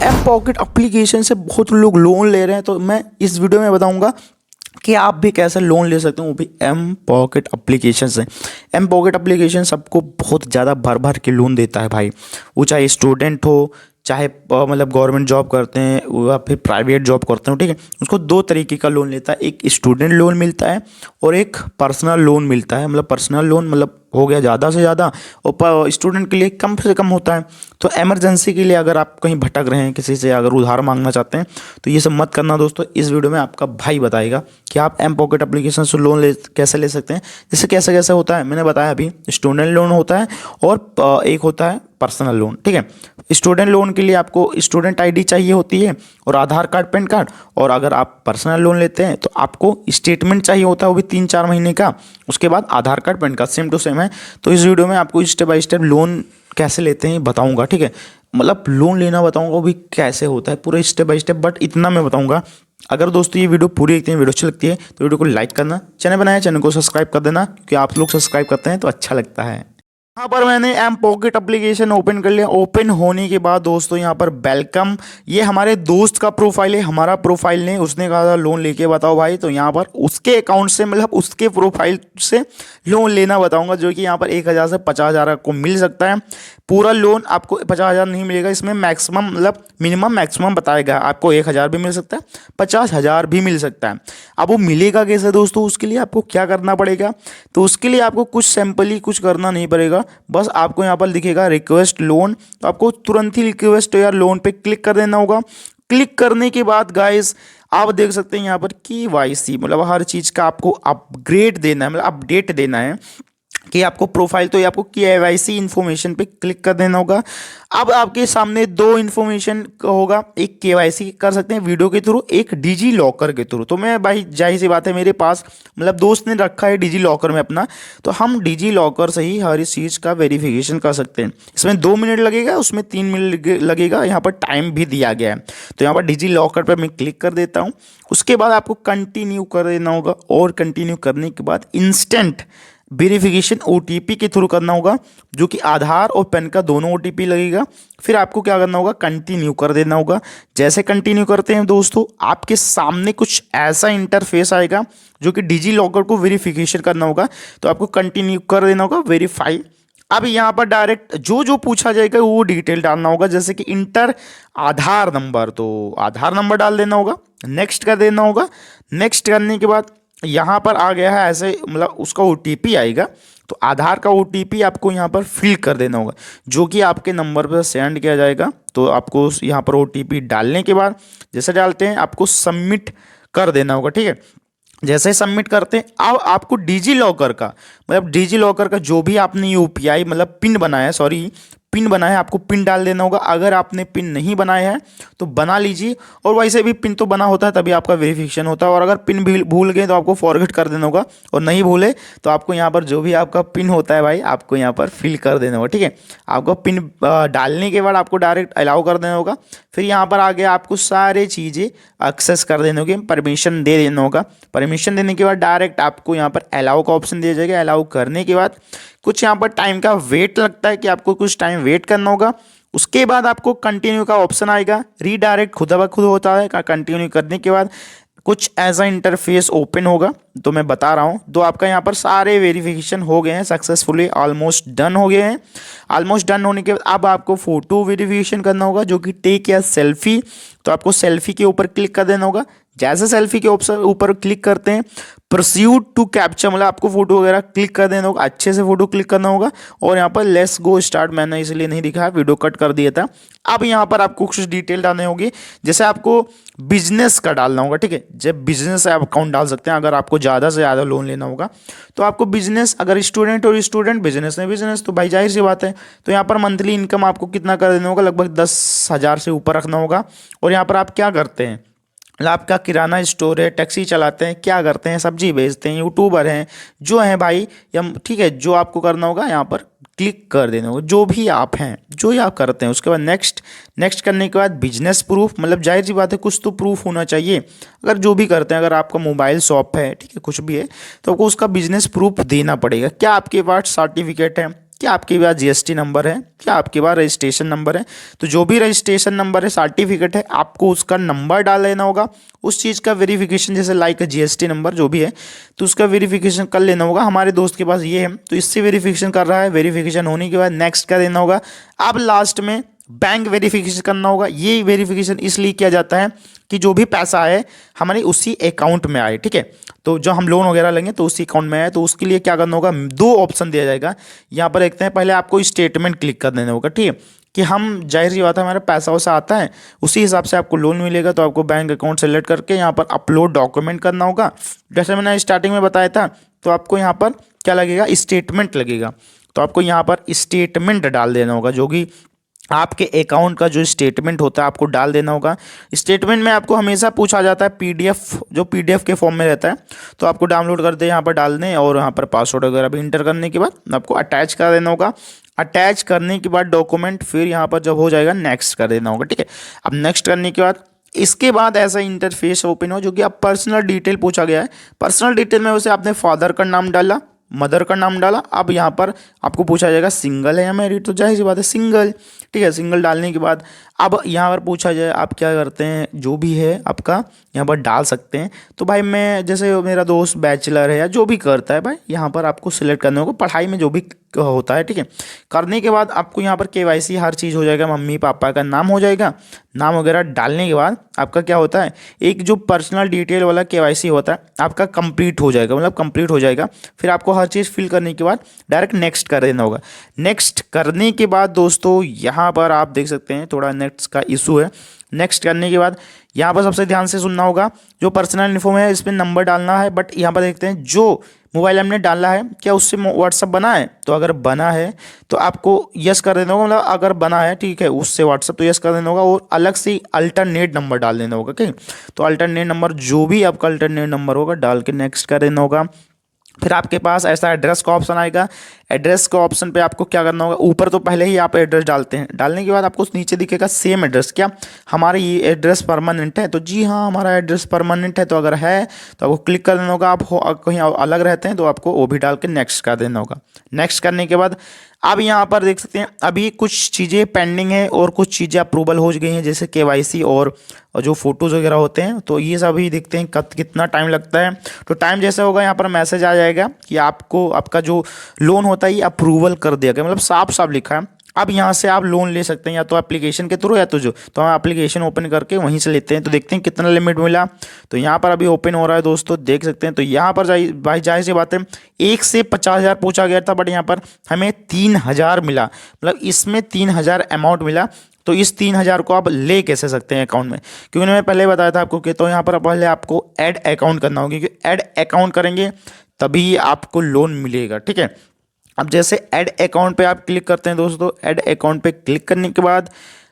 M pocket application से बहुत लोग लोन ले रहे हैं, तो मैं इस वीडियो में बताऊंगा कि आप भी कैसे लोन ले सकते हो, वो भी एम पॉकेट एप्लीकेशन से। एम पॉकेट एप्लीकेशन सबको बहुत ज़्यादा भर भर के लोन देता है भाई। वो चाहे स्टूडेंट हो, चाहे मतलब गवर्नमेंट जॉब करते हैं या फिर प्राइवेट जॉब करते हो, ठीक है। उसको दो तरीके का लोन लेता है, एक स्टूडेंट लोन मिलता है और एक पर्सनल लोन मिलता है। मतलब पर्सनल लोन मतलब हो गया ज़्यादा से ज़्यादा, और स्टूडेंट के लिए कम से कम होता है। तो इमरजेंसी के लिए अगर आप कहीं भटक रहे हैं, किसी से अगर उधार मांगना चाहते हैं, तो ये सब मत करना दोस्तों। इस वीडियो में आपका भाई बताएगा कि आप एम पॉकेट एप्लीकेशन से लोन कैसे ले सकते हैं। जैसे कैसे कैसे होता है मैंने बताया अभी। स्टूडेंट लोन होता है और एक होता है पर्सनल लोन, ठीक है। स्टूडेंट लोन के लिए आपको स्टूडेंट आईडी चाहिए होती है और आधार कार्ड, पैन कार्ड। और अगर आप पर्सनल लोन लेते हैं तो आपको स्टेटमेंट चाहिए होता है, वो भी 3-4 महीने का। उसके बाद Aadhaar card, PAN card same to same है। तो इस वीडियो में आपको स्टेप बाय स्टेप लोन कैसे लेते हैं बताऊंगा, ठीक है। मतलब लोन लेना बताऊंगा, वो भी कैसे होता है पूरा स्टेप बाय स्टेप। बट इतना मैं बताऊंगा, अगर दोस्तों ये वीडियो पूरी देखते हैं, वीडियो अच्छी लगती है तो वीडियो को लाइक करना, चैनल बनाया चैनल को सब्सक्राइब कर देना, क्योंकि आप लोग सब्सक्राइब करते हैं तो अच्छा लगता है। यहाँ पर मैंने एम पॉकेट एप्लीकेशन ओपन कर लिया। ओपन होने के बाद दोस्तों यहाँ पर वेलकम, ये हमारे दोस्त का प्रोफाइल है, हमारा प्रोफाइल नहीं। उसने कहा था लोन लेके बताओ भाई, तो यहाँ पर उसके अकाउंट से मतलब उसके प्रोफाइल से लोन लेना बताऊंगा, जो कि यहाँ पर 1,000 से 50,000 आपको मिल सकता है। पूरा लोन आपको 50,000 नहीं मिलेगा, इसमें मैक्सिमम मतलब मिनिमम मैक्सिमम बताएगा। आपको 1,000 भी मिल सकता है, 50,000 भी मिल सकता है। अब वो मिलेगा कैसे दोस्तों, उसके लिए आपको क्या करना पड़ेगा, तो उसके लिए आपको कुछ सिंपल ही कुछ करना नहीं पड़ेगा। बस आपको यहाँ पर दिखेगा रिक्वेस्ट लोन, तो आपको तुरंत ही रिक्वेस्ट या लोन पे क्लिक कर देना होगा। क्लिक करने के बाद गाइस आप देख सकते हैं यहाँ पर KYC मतलब हर चीज़ का आपको अपग्रेड देना है, मतलब अपडेट देना है कि आपको प्रोफाइल, तो ये आपको KYC इन्फॉर्मेशन पे क्लिक कर देना होगा। अब आपके सामने दो इन्फॉर्मेशन होगा, एक KYC कर सकते हैं वीडियो के थ्रू, एक डिजी लॉकर के थ्रू। तो मैं भाई जाहिर सी बात है, मेरे पास मतलब दोस्त ने रखा है डिजी लॉकर में अपना, तो हम डिजी लॉकर से ही हर इस चीज़ का वेरिफिकेशन कर सकते हैं। इसमें 2 मिनट लगेगा, उसमें 3 मिनट लगेगा। यहाँ पर टाइम भी दिया गया है। तो यहाँ पर डिजी लॉकर पर मैं क्लिक कर देता हूँ। उसके बाद आपको कंटिन्यू कर देना होगा, और कंटिन्यू करने के बाद इंस्टेंट वेरिफिकेशन OTP के थ्रू करना होगा, जो कि आधार और पैन का दोनों OTP लगेगा। फिर आपको क्या करना होगा, कंटिन्यू कर देना होगा। जैसे कंटिन्यू करते हैं दोस्तों, आपके सामने कुछ ऐसा इंटरफेस आएगा, जो कि डिजी लॉकर को वेरिफिकेशन करना होगा। तो आपको कंटिन्यू कर देना होगा, वेरीफाई। अब यहाँ पर डायरेक्ट जो जो पूछा जाएगा वो डिटेल डालना होगा, जैसे कि इंटर आधार नंबर, तो आधार नंबर डाल देना होगा, नेक्स्ट कर देना होगा। नेक्स्ट करने के बाद यहाँ पर आ गया है ऐसे, मतलब उसका OTP आएगा, तो आधार का OTP आपको यहाँ पर फिल कर देना होगा, जो कि आपके नंबर पर सेंड किया जाएगा। तो आपको यहाँ पर OTP डालने के बाद जैसे डालते हैं, आपको सबमिट कर देना होगा, ठीक है। जैसे सबमिट करते हैं, अब आपको डिजी लॉकर का मतलब डिजी लॉकर का जो भी आपने UPI मतलब पिन बनाया, सॉरी पिन बनाया, आपको पिन डाल देना होगा। अगर आपने पिन नहीं बनाया है तो बना लीजिए, और वैसे भी पिन तो बना होता है तभी आपका वेरिफिकेशन होता है। और अगर पिन भी भूल गए तो आपको फॉरगेट कर देना होगा, और नहीं भूले तो आपको यहाँ पर जो भी आपका पिन होता है भाई, आपको यहाँ पर फिल कर देना होगा, ठीक है। आपको पिन डालने के बाद आपको डायरेक्ट अलाउ कर देना होगा। फिर यहाँ पर आगे आपको सारी चीज़ें एक्सेस कर देने होगी, परमिशन दे देना होगा। परमिशन देने के बाद डायरेक्ट आपको यहाँ पर अलाउ का ऑप्शन दिया जाएगा। अलाउ करने के बाद कुछ यहाँ पर टाइम का वेट लगता है, कि आपको कुछ टाइम वेट करना होगा। उसके बाद आपको कंटिन्यू का ऑप्शन आएगा। रीडायरेक्ट खुद ब खुद होता है। कंटिन्यू करने के बाद कुछ ऐसा इंटरफेस ओपन होगा, तो मैं बता रहा हूँ। तो आपका यहाँ पर सारे वेरिफिकेशन हो गए हैं सक्सेसफुली, ऑलमोस्ट डन हो गए हैं। ऑलमोस्ट डन होने के बाद अब आपको फ़ोटो वेरिफिकेशन करना होगा, जो कि टेक या सेल्फी। तो आपको सेल्फी के ऊपर क्लिक कर देना होगा। जैसे सेल्फी के ऑप्शन ऊपर क्लिक करते हैं, प्रोसीड टू कैप्चर मतलब आपको फोटो वगैरह क्लिक कर देना होगा, अच्छे से फोटो क्लिक करना होगा। और यहाँ पर लेट्स गो स्टार्ट मैंने इसलिए नहीं दिखाया, वीडियो कट कर दिया था। अब यहाँ पर आपको कुछ डिटेल डालने होगी, जैसे आपको बिजनेस का डालना होगा, ठीक है। जब बिजनेस आप अकाउंट डाल सकते हैं, अगर आपको ज़्यादा से ज़्यादा लोन लेना होगा तो आपको बिजनेस, अगर स्टूडेंट और स्टूडेंट बिजनेस में बिजनेस, तो भाई जाहिर सी बात है। तो यहाँ पर मंथली इनकम आपको कितना कर देना होगा, लगभग 10,000 से ऊपर रखना होगा। और यहाँ पर आप क्या करते हैं, मतलब आपका किराना स्टोर है, टैक्सी चलाते हैं, क्या करते हैं, सब्जी बेचते हैं, यूट्यूबर हैं जो हैं भाई, या ठीक है, जो आपको करना होगा यहाँ पर क्लिक कर देना होगा, जो भी आप हैं, जो ही आप करते हैं। उसके बाद नेक्स्ट, नेक्स्ट करने के बाद बिजनेस प्रूफ, मतलब जाहिर सी बात है कुछ तो प्रूफ होना चाहिए। अगर जो भी करते हैं, अगर आपका मोबाइल शॉप है, ठीक है, कुछ भी है, तो आपको उसका बिजनेस प्रूफ देना पड़ेगा। क्या आपके पास सर्टिफिकेट है, कि आपके पास जीएसटी नंबर है, क्या आपके पास रजिस्ट्रेशन नंबर है। तो जो भी रजिस्ट्रेशन नंबर है, सर्टिफिकेट है, आपको उसका नंबर डाल लेना होगा। उस चीज़ का वेरिफिकेशन, जैसे लाइक जीएसटी नंबर जो भी है, तो उसका वेरिफिकेशन कर लेना होगा। हमारे दोस्त के पास ये है, तो इससे वेरिफिकेशन कर रहा है। वेरिफिकेशन होने के बाद नेक्स्ट कर देना होगा। अब लास्ट में बैंक वेरिफिकेशन करना होगा। ये वेरिफिकेशन इसलिए किया जाता है कि जो भी पैसा है हमारे उसी अकाउंट में आए, ठीक है। तो जो हम लोन वगैरह लेंगे तो उसी अकाउंट में आए, तो उसके लिए क्या करना होगा, दो ऑप्शन दिया जाएगा। यहाँ पर देखते हैं, पहले आपको स्टेटमेंट क्लिक कर देना होगा, ठीक है, कि हम जाहिर सी बात है हमारा पैसा वैसा आता है, उसी हिसाब से आपको लोन मिलेगा। तो आपको बैंक अकाउंट सेलेक्ट करके यहाँ पर अपलोड डॉक्यूमेंट करना होगा। जैसे मैंने स्टार्टिंग में बताया था, तो आपको यहाँ पर क्या लगेगा, स्टेटमेंट लगेगा। तो आपको यहाँ पर स्टेटमेंट डाल देना होगा, जो कि आपके अकाउंट का जो स्टेटमेंट होता है आपको डाल देना होगा। स्टेटमेंट में आपको हमेशा पूछा जाता है पीडीएफ, जो पीडीएफ के फॉर्म में रहता है, तो आपको डाउनलोड कर दे, यहाँ पर डाल दें, और यहाँ पर पासवर्ड वगैरह भी इंटर करने के बाद आपको अटैच कर देना होगा। अटैच करने के बाद डॉक्यूमेंट फिर यहाँ पर जब हो जाएगा नेक्स्ट कर देना होगा, ठीक है। अब नेक्स्ट करने के बाद इसके बाद ऐसा इंटरफेस ओपन हो, जो कि आप पर्सनल डिटेल पूछा गया है। पर्सनल डिटेल में वैसे आपने फादर का नाम डाला, मदर का नाम डाला। अब यहाँ पर आपको पूछा जाएगा सिंगल है या मैरिड, तो जाहिर सी बात है सिंगल, ठीक है। सिंगल डालने के बाद अब यहाँ पर पूछा जाए आप क्या करते हैं, जो भी है आपका यहाँ पर डाल सकते हैं। तो भाई मैं, जैसे मेरा दोस्त बैचलर है या जो भी करता है भाई, यहाँ पर आपको सिलेक्ट करने होगा, पढ़ाई में जो भी होता है, ठीक है। करने के बाद आपको यहाँ पर केवाईसी हर चीज़ हो जाएगा, मम्मी पापा का नाम हो जाएगा। नाम वगैरह डालने के बाद आपका क्या होता है, एक जो पर्सनल डिटेल वाला केवाईसी होता है आपका कंप्लीट हो जाएगा, मतलब कंप्लीट हो जाएगा। फिर आपको हर चीज़ फिल करने के बाद डायरेक्ट नेक्स्ट कर देना होगा। नेक्स्ट करने के बाद दोस्तों यहाँ पर आप देख सकते हैं थोड़ा नेक्स्ट का इशू है। नेक्स्ट करने के बाद यहाँ पर सबसे ध्यान से सुनना होगा, जो पर्सनल इन्फो है इसमें नंबर डालना है, बट यहाँ पर देखते हैं जो मोबाइल हमने डाला है क्या उससे व्हाट्सअप बना है। तो अगर बना है तो आपको यस कर देना होगा, मतलब अगर बना है ठीक है उससे व्हाट्सअप, तो यस कर देना होगा। और अलग से अल्टरनेट नंबर डाल देना होगा, ठीक। तो अल्टरनेट नंबर जो भी आपका अल्टरनेट नंबर होगा डाल के नेक्स्ट कर देना होगा। फिर आपके पास ऐसा एड्रेस का ऑप्शन आएगा। एड्रेस का ऑप्शन पे आपको क्या करना होगा, ऊपर तो पहले ही आप एड्रेस डालते हैं, डालने के बाद आपको नीचे दिखेगा सेम एड्रेस, क्या हमारा ये एड्रेस परमानेंट है। तो जी हाँ, हमारा एड्रेस परमानेंट है। तो अगर है तो आपको क्लिक कर देना होगा। आप कहीं अलग रहते हैं तो आपको वो भी डाल के नेक्स्ट कर देना होगा। नेक्स्ट करने के बाद अब यहाँ पर देख सकते हैं अभी कुछ चीज़ें पेंडिंग है और कुछ चीज़ें अप्रूवल हो गई हैं, जैसे केवाईसी और जो फोटोज़ वगैरह होते हैं। तो ये सब ही देखते हैं कब कितना टाइम लगता है। तो टाइम जैसे होगा यहाँ पर मैसेज आ जाएगा कि आपको आपका जो लोन होता है ये अप्रूवल कर दिया गया, मतलब साफ साफ लिखा है। अब यहाँ से आप लोन ले सकते हैं या तो एप्लीकेशन के थ्रू या तो हम एप्लीकेशन ओपन करके वहीं से लेते हैं। तो देखते हैं कितना लिमिट मिला। तो यहाँ पर अभी ओपन हो रहा है दोस्तों, देख सकते हैं। तो यहाँ पर भाई जाहिर सी बात है 1 से 50,000 पूछा गया था, बट यहाँ पर हमें 3,000 मिला, मतलब इसमें 3,000 अमाउंट मिला। तो इस 3,000 को आप ले कैसे सकते हैं अकाउंट में, क्योंकि मैंने पहले बताया था आपको कि तो यहाँ पर पहले आपको ऐड अकाउंट करना होगा, क्योंकि ऐड अकाउंट करेंगे तभी आपको लोन मिलेगा, ठीक है। अब जैसे ऐड अकाउंट पे आप क्लिक करते हैं दोस्तों, ऐड अकाउंट पे क्लिक करने के बाद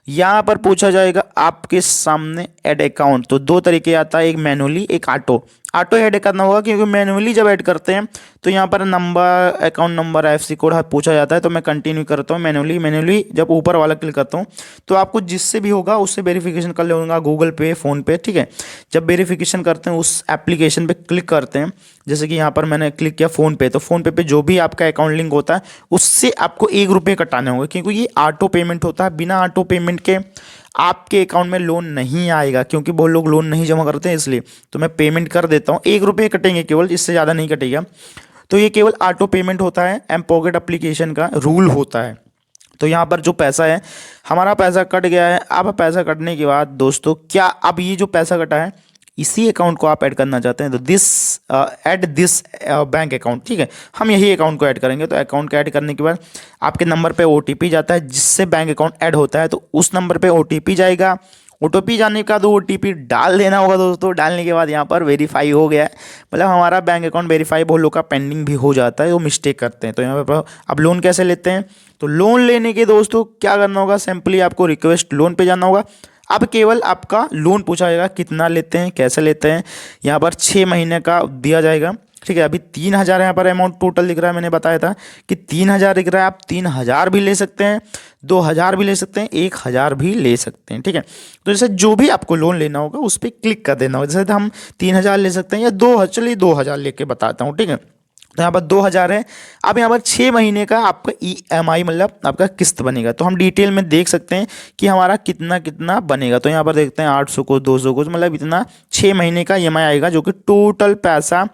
यहाँ पर पूछा जाएगा आपके सामने ऐड अकाउंट। तो दो तरीके आता है, एक मैनुअली एक ऑटो। ऑटो ऐड करना होगा क्योंकि मैनुअली जब ऐड करते हैं तो यहाँ पर number, account number, IFSC code पूछा जाता है। तो मैं कंटिन्यू करता हूँ मैनुअली जब ऊपर वाला क्लिक करता हूँ तो आपको जिससे भी होगा उससे वेरिफिकेशन कर लेगा, गूगल पे, फ़ोन पे, ठीक है। जब वेरिफिकेशन करते हैं उस एप्लीकेशन पे क्लिक करते हैं, जैसे कि यहाँ पर मैंने क्लिक किया फ़ोन पे, तो फ़ोन पे जो भी आपका अकाउंट लिंक होता है उससे आपको 1 रुपये कटाने होंगे, क्योंकि ये ऑटो पेमेंट होता है। बिना ऑटो पेमेंट के आपके अकाउंट में लोन नहीं आएगा, क्योंकि बहुत लोग लोन नहीं जमा करते हैं, इसलिए तो मैं पेमेंट कर देता हूँ। 1 रुपये कटेंगे केवल, इससे ज़्यादा नहीं कटेगा। तो ये केवल ऑटो पेमेंट होता है, एम पॉकेट एप्लीकेशन का रूल होता है। तो यहाँ पर जो पैसा है हमारा पैसा कट गया है। अब पैसा कटने के बाद दोस्तों क्या, अब ये जो पैसा कटा है इसी अकाउंट को आप ऐड करना चाहते हैं तो ऐड दिस बैंक अकाउंट, ठीक है। हम यही अकाउंट को ऐड करेंगे। तो अकाउंट को ऐड करने के बाद आपके नंबर पे OTP जाता है, जिससे बैंक अकाउंट ऐड होता है। तो उस नंबर पे OTP जाएगा। OTP जाने का तो OTP डाल देना होगा दोस्तों। डालने के बाद यहाँ पर वेरीफाई हो गया है, मतलब हमारा बैंक अकाउंट वेरीफाई। बहुत लोग का पेंडिंग भी हो जाता है, वो मिस्टेक करते हैं। तो यहाँ पर अब लोन कैसे लेते हैं, तो लोन लेने के दोस्तों क्या करना होगा, सिंपली आपको रिक्वेस्ट लोन पे जाना होगा। अब केवल आपका लोन पूछा जाएगा कितना लेते हैं, कैसे लेते हैं। यहाँ पर 6 महीने का दिया जाएगा, ठीक है। अभी 3,000 यहाँ पर अमाउंट टोटल दिख रहा है, मैंने बताया था कि 3,000 दिख रहा है। आप 3,000 भी ले सकते हैं, 2,000 भी ले सकते हैं, 1,000 भी ले सकते हैं, ठीक है। तो जैसे जो भी आपको लोन लेना होगा उस पर क्लिक कर देना होगा। जैसे हम 3,000 ले सकते हैं या 2,000, चलिए 2,000 लेके बताता हूँ, ठीक है। तो यहाँ पर 2000 है। अब यहाँ पर 6 महीने का आपका EMI मतलब आपका किस्त बनेगा। तो हम डिटेल में देख सकते हैं कि हमारा कितना कितना बनेगा। तो यहाँ पर देखते हैं 800 को 200 को मतलब इतना 6 महीने का EMI आएगा, जो कि टोटल पैसा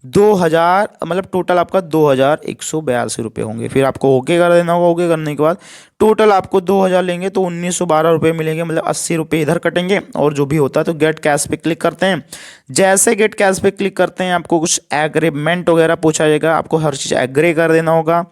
2000 मतलब टोटल आपका 2182 रुपये होंगे। फिर आपको ओके कर देना होगा। ओके करने के बाद टोटल आपको 2000 लेंगे तो 1912 रुपये मिलेंगे, मतलब 80 रुपये इधर कटेंगे और जो भी होता है। तो गेट कैश पे क्लिक करते हैं। जैसे गेट कैश पे क्लिक करते हैं आपको कुछ एग्रीमेंट वगैरह पूछा जाएगा, आपको हर चीज़ एग्री कर देना होगा।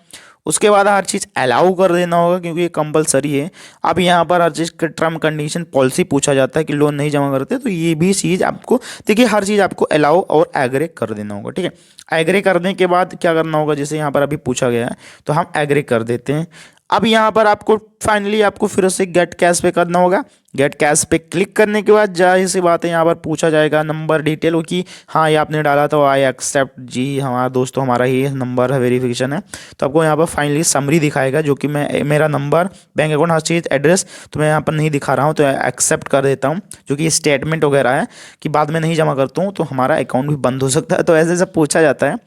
उसके बाद हर चीज़ अलाउ कर देना होगा, क्योंकि ये कंपलसरी है। अब यहाँ पर हर चीज़ टर्म कंडीशन पॉलिसी पूछा जाता है कि लोन नहीं जमा करते, तो ये भी चीज़ आपको देखिए, हर चीज़ आपको अलाउ और एग्री कर देना होगा। ठीक है, एग्री करने के बाद क्या करना होगा, जैसे यहाँ पर अभी पूछा गया है तो हम एग्री कर देते हैं। अब यहाँ पर आपको फाइनली आपको फिर से गेट कैश पे करना होगा। गेट कैश पे क्लिक करने के बाद जाहिर सी बात है यहाँ पर पूछा जाएगा नंबर डिटेल हो कि हाँ ये आपने डाला था, आई एक्सेप्ट जी, हमारा दोस्तों हमारा ये नंबर है, वेरिफिकेशन है। तो आपको यहाँ पर फाइनली समरी दिखाएगा, जो कि मैं मेरा नंबर, बैंक अकाउंट, हर चीज़, एड्रेस तो मैं यहाँ पर नहीं दिखा रहा हूँ, तो एक्सेप्ट कर देता हूँ। जो कि स्टेटमेंट वगैरह है कि बाद में नहीं जमा करता हूँ तो हमारा अकाउंट भी बंद हो सकता है, तो ऐसे सब पूछा जाता है।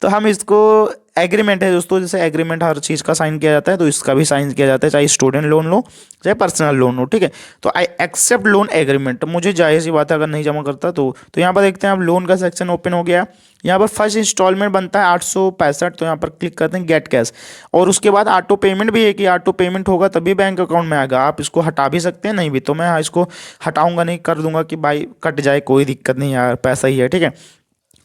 तो हम इसको एग्रीमेंट है दोस्तों, जैसे एग्रीमेंट हर चीज़ का साइन किया जाता है, तो इसका भी साइन किया जाता है, चाहे स्टूडेंट लोन लो चाहे पर्सनल लोन हो। ठीक है, तो आई एक्सेप्ट लोन एग्रीमेंट। तो मुझे जाहिर सी बात है अगर नहीं जमा करता तो यहाँ पर देखते हैं, अब लोन का सेक्शन ओपन हो गया। यहाँ पर फर्स्ट इंस्टॉलमेंट बनता है 865, तो यहाँ पर क्लिक करते हैं गेट कैश। और उसके बाद ऑटो पेमेंट भी है कि ऑटो पेमेंट होगा तभी बैंक अकाउंट में आएगा। आप इसको हटा भी सकते हैं, नहीं भी तो मैं इसको हटाऊंगा नहीं, कर दूंगा कि भाई कट जाए, कोई दिक्कत नहीं यार, पैसा ही है। ठीक है,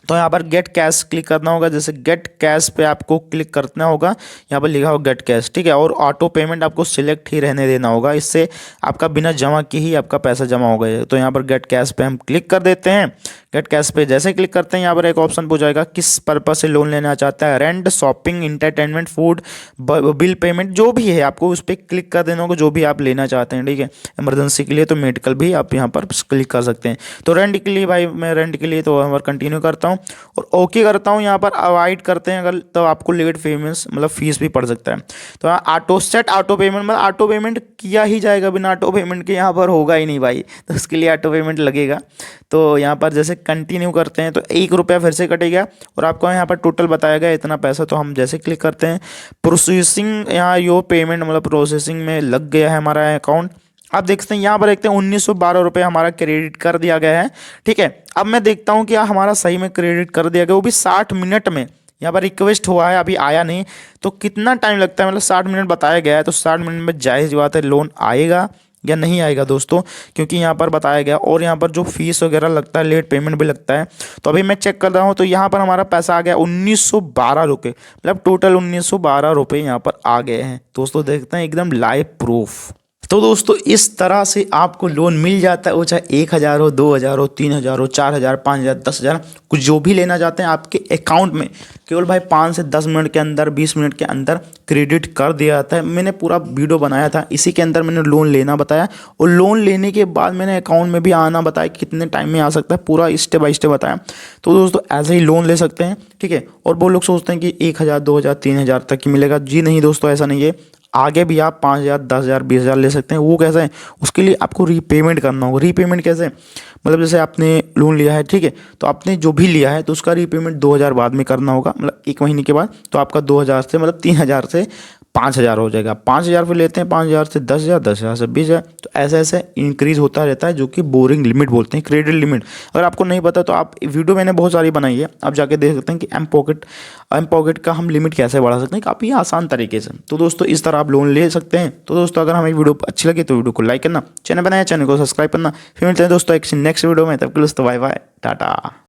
तो यहाँ पर गेट कैश क्लिक करना होगा। जैसे गेट कैश पे आपको क्लिक करना होगा, यहाँ पर लिखा होगा गेट कैश। ठीक है, और ऑटो पेमेंट आपको सिलेक्ट ही रहने देना होगा, इससे आपका बिना जमा की ही आपका पैसा जमा हो गया। तो यहाँ पर गेट कैश पे हम क्लिक कर देते हैं। गेट कैश पे जैसे क्लिक करते हैं, यहाँ पर एक ऑप्शन पूछा जाएगा किस पर्पज से लोन लेना चाहता है, rent, shopping, entertainment, food, bill payment, जो भी है आपको उस पर क्लिक कर देना होगा, जो भी आप लेना चाहते हैं। ठीक है, इमरजेंसी के लिए तो मेडिकल भी आप यहाँ पर क्लिक कर सकते हैं। तो रेंट के लिए भाई मैं रेंट के लिए तो यहाँ पर कंटिन्यू करता हूँ और ओके करता हूँ। यहाँ पर अवॉइड करते हैं अगर, तो आपको लेट पेमेंट्स मतलब फीस भी पड़ सकता है। तो ऑटो सेट ऑटो पेमेंट मतलब ऑटो पेमेंट किया ही जाएगा, बिना ऑटो पेमेंट के यहाँ पर होगा ही नहीं भाई, तो उसके लिए ऑटो पेमेंट लगेगा। तो यहाँ पर जैसे कंटिन्यू करते हैं तो 1 रुपया फिर से कटेगा और आपको यहाँ पर टोटल बताया गया इतना पैसा। तो हम जैसे क्लिक करते हैं प्रोसेसिंग, यहाँ यो पेमेंट मतलब प्रोसेसिंग में लग गया है हमारा अकाउंट। आप देखते हैं यहाँ पर देखते हैं 1912 रुपये हमारा क्रेडिट कर दिया गया है। ठीक है, अब मैं देखता हूँ कि हमारा सही में क्रेडिट कर दिया गया, वो भी 60 मिनट में। यहाँ पर रिक्वेस्ट हुआ है, अभी आया नहीं, तो कितना टाइम लगता है, मतलब 60 मिनट बताया गया है, तो 60 मिनट में जायज़ बात है लोन आएगा या नहीं आएगा दोस्तों, क्योंकि यहाँ पर बताया गया। और यहाँ पर जो फीस वगैरह लगता है, लेट पेमेंट भी लगता है। तो अभी मैं चेक कर रहा हूँ, तो यहाँ पर हमारा पैसा आ गया 1912 रुपये, मतलब टोटल 1912 रुपये यहाँ पर आ गए हैं दोस्तों। देखते हैं एकदम लाइव प्रूफ। तो दोस्तों इस तरह से आपको लोन मिल जाता है, वो चाहे 1000 हो, 2000 हो, 3000 हो, 4000, 5000, 10000, कुछ जो भी लेना चाहते हैं आपके अकाउंट में केवल भाई 5 से 10 मिनट के अंदर, 20 मिनट के अंदर क्रेडिट कर दिया जाता है। मैंने पूरा वीडियो बनाया था, इसी के अंदर मैंने लोन लेना बताया और लोन लेने के बाद मैंने अकाउंट में भी आना बताया कि कितने टाइम में आ सकता है, पूरा स्टेप बाय स्टेप बताया। तो दोस्तों ऐसे ही लोन ले सकते हैं। ठीक है, और वो लोग सोचते हैं कि 1000, 2000, 3000 तक ही मिलेगा। जी नहीं दोस्तों, ऐसा नहीं है, आगे भी आप 5000, 10000, 20000 ले सकते हैं। वो कैसे है, उसके लिए आपको रीपेमेंट करना होगा। रीपेमेंट कैसे, मतलब जैसे आपने लोन लिया है, ठीक है, तो आपने जो भी लिया है तो उसका रीपेमेंट 2000 बाद में करना होगा, मतलब 1 महीने के बाद। तो आपका 2000 से मतलब 3000 से 5000 हो जाएगा। 5000 फिर लेते हैं, 5000 से 10000, 10000 से 20000, तो ऐसे ऐसे इंक्रीज होता रहता है, जो कि बोरिंग लिमिट बोलते हैं, क्रेडिट लिमिट। अगर आपको नहीं पता तो आप वीडियो मैंने बहुत सारी बनाई है, आप जाके देख सकते हैं कि एम पॉकेट का हम लिमिट कैसे बढ़ा सकते हैं, काफ़ी आसान तरीके से। तो दोस्तों इस तरह आप लोन ले सकते हैं। तो दोस्तों अगर हमें वीडियो अच्छी लगे तो वीडियो को लाइक करना, चैनल बनाया चैनल को सब्सक्राइब करना। फिर मिलते हैं दोस्तों एक नेक्स्ट वीडियो में, तब के लिए दोस्तों बाय बाय, टाटा।